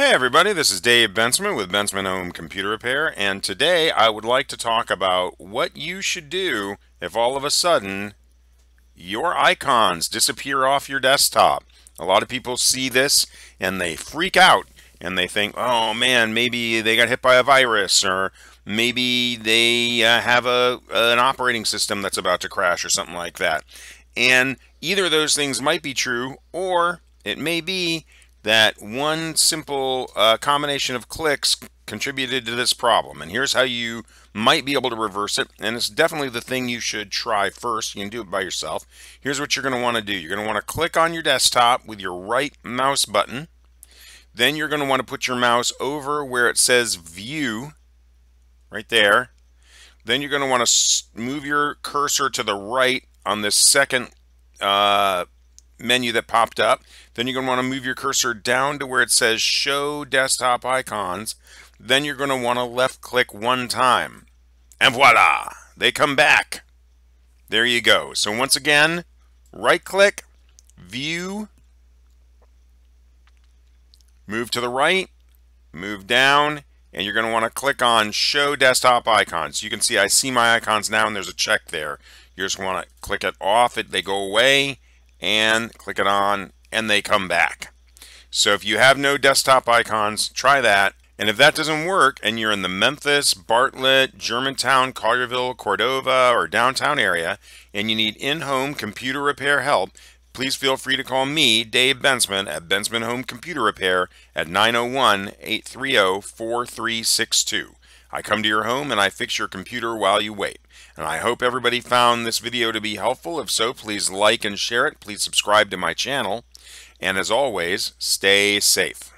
Hey everybody, this is Dave Bensman with Bensman Home Computer Repair, and today I would like to talk about what you should do if all of a sudden your icons disappear off your desktop. A lot of people see this and they freak out and they think, oh man, maybe they got hit by a virus, or maybe they have an operating system that's about to crash or something like that. And either of those things might be true, or it may be that one simple combination of clicks contributed to this problem. And here's how you might be able to reverse it. And it's definitely the thing you should try first. You can do it by yourself. Here's what you're going to want to do. You're going to want to click on your desktop with your right mouse button. Then you're going to want to put your mouse over where it says View, right there. Then you're going to want to move your cursor to the right on this second menu that popped up. Then you're going to want to move your cursor down to where it says Show Desktop Icons. Then you're going to want to left click one time. And voila! They come back. There you go. So once again, right click, View, move to the right, move down, and you're going to want to click on Show Desktop Icons. You can see I see my icons now and there's a check there. You just want to click it off, they go away, and click it on and they come back. So if you have no desktop icons, try that. And if that doesn't work and you're in the Memphis, Bartlett, Germantown, Collierville, Cordova, or downtown area and you need in-home computer repair help, please feel free to call me, Dave Bensman, at Bensman Home Computer Repair at 901-830-4362. I come to your home and I fix your computer while you wait. And I hope everybody found this video to be helpful. If so, please like and share it. Please subscribe to my channel. And as always, stay safe.